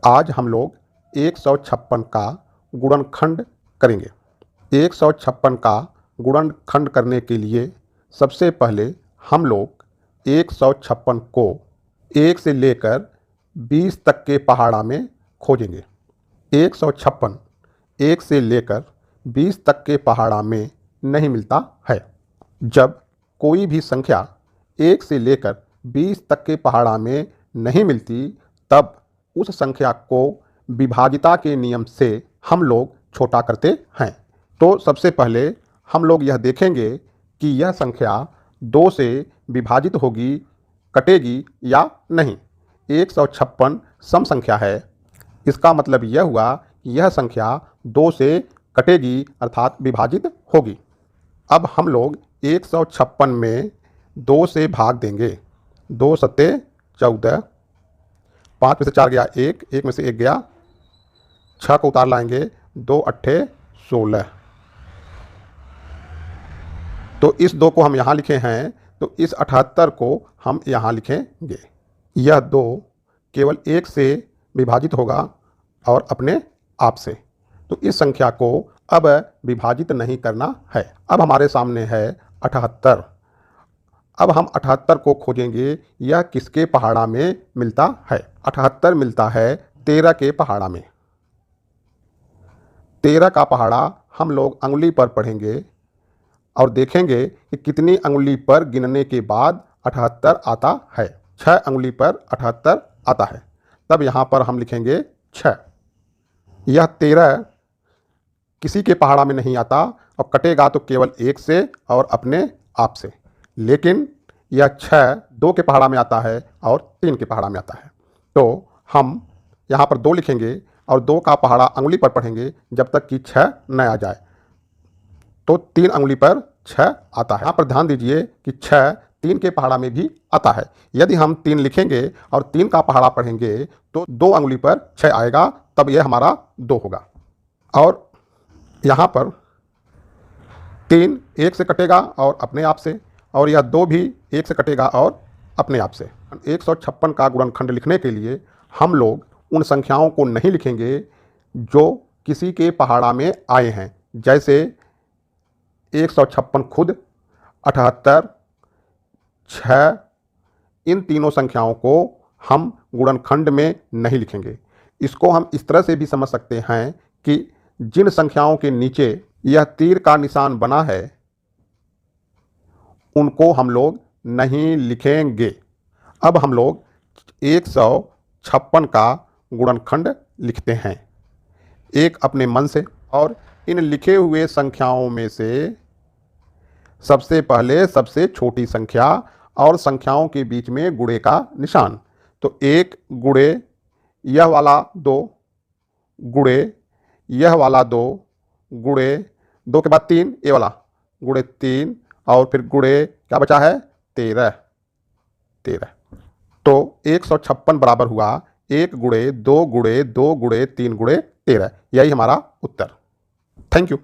आज हम लोग 156 का गुणनखंड करेंगे। 156 का गुणनखंड करने के लिए सबसे पहले हम लोग 156 को 1 से लेकर 20 तक के पहाड़ा में खोजेंगे। 156 1 से लेकर 20 तक के पहाड़ा में नहीं मिलता है। जब कोई भी संख्या 1 से लेकर 20 तक के पहाड़ा में नहीं मिलती, तब उस संख्या को विभाजिता के नियम से हम लोग छोटा करते हैं। तो सबसे पहले हम लोग यह देखेंगे कि यह संख्या 2 से विभाजित होगी, कटेगी या नहीं। 156 सम संख्या है। इसका मतलब यह हुआ कि यह संख्या 2 से कटेगी अर्थात विभाजित होगी। अब हम लोग 156 में 2 से भाग देंगे। 2 सत्ते 14, 5 में से 4 गया 1, 1 में से 1 गया, 6 को उतार लाएंगे, 2 अट्ठे 16। तो इस 2 को हम यहाँ लिखे हैं, तो इस 78 को हम यहाँ लिखेंगे। यह 2 केवल 1 से विभाजित होगा और अपने आप से। तो इस संख्या को अब विभाजित नहीं करना है। अब हमारे सामने है 78। अब हम 78 को खोजेंगे, यह किसके पहाड़ा में मिलता है। 78 मिलता है 13 के पहाड़ा में। 13 का पहाड़ा हम लोग अंगुली पर पढ़ेंगे और देखेंगे कि कितनी अंगुली पर गिनने के बाद 78 आता है। 6 अंगुली पर 78 आता है। तब यहाँ पर हम लिखेंगे 6। यह 13 किसी के पहाड़ा में नहीं आता और कटेगा तो केवल 1 से और अपने आप से। लेकिन यह 6 2 के पहाड़ा में आता है और 3 के पहाड़ा में आता है। तो हम यहाँ पर 2 लिखेंगे और 2 का पहाड़ा अंगुली पर पढ़ेंगे जब तक कि 6 न आ जाए। तो 3 अंगुली पर 6 आता है। यहाँ पर ध्यान दीजिए कि 6 3 के पहाड़ा में भी आता है। यदि हम 3 लिखेंगे और 3 का पहाड़ा पढ़ेंगे तो 2 अंगुली पर 6 आएगा, तब यह हमारा 2 होगा। और यहाँ पर 3 1 से कटेगा और अपने आप से, और यह 2 भी 1 से कटेगा और अपने आप से। 156 का गुणनखंड लिखने के लिए हम लोग उन संख्याओं को नहीं लिखेंगे जो किसी के पहाड़ा में आए हैं, जैसे 156 खुद, 78, 6। इन तीनों संख्याओं को हम गुणनखंड में नहीं लिखेंगे। इसको हम इस तरह से भी समझ सकते हैं कि जिन संख्याओं के नीचे यह तीर का निशान बना है, उनको हम लोग नहीं लिखेंगे। अब हम लोग 156 का गुणनखंड लिखते हैं, एक अपने मन से। और इन लिखे हुए संख्याओं में से सबसे पहले सबसे छोटी संख्या और संख्याओं के बीच में गुणे का निशान। तो 1 गुणे यह वाला 2, गुणे यह वाला 2, गुणे 2 के बाद 3 ये वाला, गुणे 3, और फिर गुणे क्या बचा है 13। तो 156 बराबर हुआ 1 गुणे 2 गुणे 2 गुणे 3 गुणे 13। यही हमारा उत्तर। Thank you.